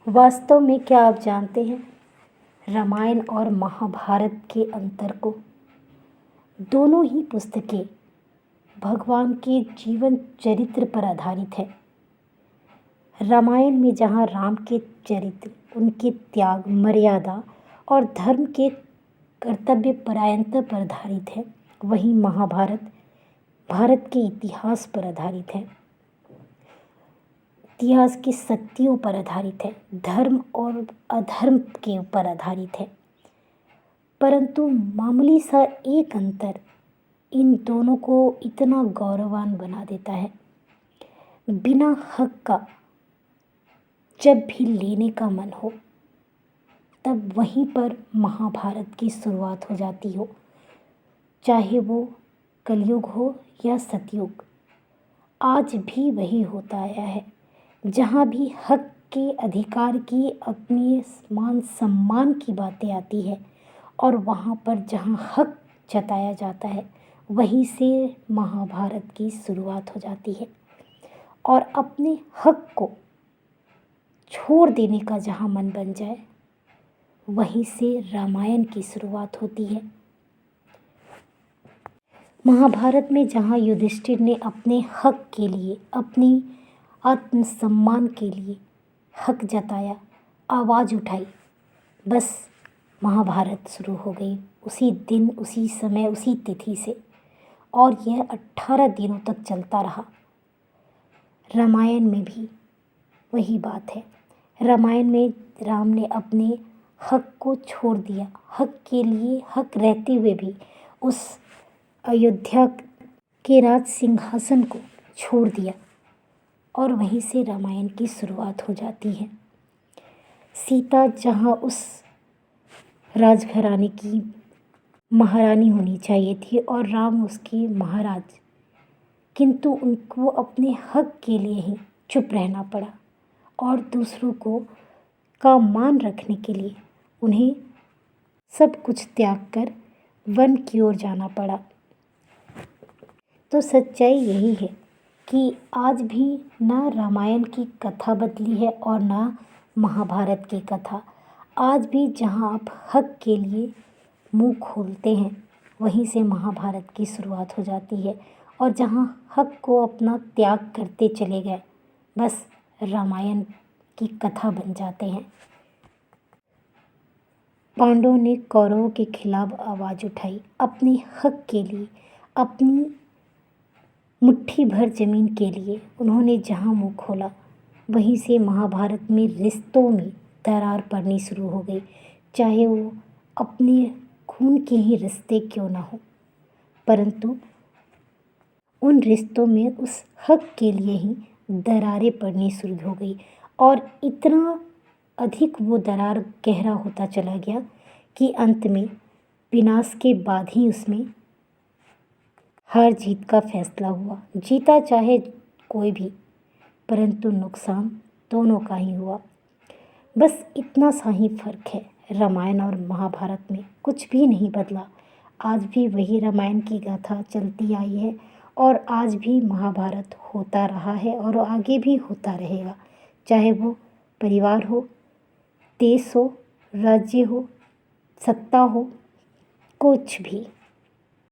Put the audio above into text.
वास्तव में क्या आप जानते हैं रामायण और महाभारत के अंतर को? दोनों ही पुस्तकें भगवान के जीवन चरित्र पर आधारित है। रामायण में जहाँ राम के चरित्र, उनके त्याग, मर्यादा और धर्म के कर्तव्य परायणता पर आधारित है, वहीं महाभारत भारत के इतिहास पर आधारित है, इतिहास के सत्यों पर आधारित है, धर्म और अधर्म के ऊपर आधारित है। परंतु मामूली सा एक अंतर इन दोनों को इतना गौरवान बना देता है। बिना हक का जब भी लेने का मन हो, तब वहीं पर महाभारत की शुरुआत हो जाती हो, चाहे वो कलयुग हो या सतयुग। आज भी वही होता आया है। जहाँ भी हक के अधिकार की, अपनी मान सम्मान की बातें आती है और वहाँ पर जहाँ हक जताया जाता है, वहीं से महाभारत की शुरुआत हो जाती है। और अपने हक को छोड़ देने का जहाँ मन बन जाए, वहीं से रामायण की शुरुआत होती है। महाभारत में जहाँ युधिष्ठिर ने अपने हक के लिए, अपनी आत्मसम्मान के लिए हक जताया, आवाज़ उठाई, बस महाभारत शुरू हो गई उसी दिन, उसी समय, उसी तिथि से। और यह 18 दिनों तक चलता रहा। रामायण में भी वही बात है। रामायण में राम ने अपने हक को छोड़ दिया, हक के लिए हक रहते हुए भी उस अयोध्या के राज सिंहासन को छोड़ दिया और वहीं से रामायण की शुरुआत हो जाती है। सीता जहाँ उस राजघराने की महारानी होनी चाहिए थी और राम उसके महाराज, किंतु उनको अपने हक के लिए ही चुप रहना पड़ा और दूसरों का मान रखने के लिए उन्हें सब कुछ त्याग कर वन की ओर जाना पड़ा। तो सच्चाई यही है कि आज भी ना रामायण की कथा बदली है और ना महाभारत की कथा। आज भी जहाँ आप हक के लिए मुंह खोलते हैं, वहीं से महाभारत की शुरुआत हो जाती है। और जहाँ हक को अपना त्याग करते चले गए, बस रामायण की कथा बन जाते हैं। पांडवों ने कौरवों के खिलाफ आवाज़ उठाई, अपने हक के लिए, अपनी मुट्ठी भर जमीन के लिए उन्होंने जहाँ मुंह खोला, वहीं से महाभारत में रिश्तों में दरार पड़नी शुरू हो गई, चाहे वो अपने खून के ही रिश्ते क्यों ना हो। परंतु उन रिश्तों में उस हक के लिए ही दरारें पड़नी शुरू हो गई और इतना अधिक वो दरार गहरा होता चला गया कि अंत में विनाश के बाद ही उसमें हार जीत का फैसला हुआ। जीता चाहे कोई भी, परंतु नुकसान दोनों का ही हुआ। बस इतना सा ही फर्क है। रामायण और महाभारत में कुछ भी नहीं बदला। आज भी वही रामायण की गाथा चलती आई है और आज भी महाभारत होता रहा है और आगे भी होता रहेगा, चाहे वो परिवार हो, देश हो, राज्य हो, सत्ता हो, कुछ भी।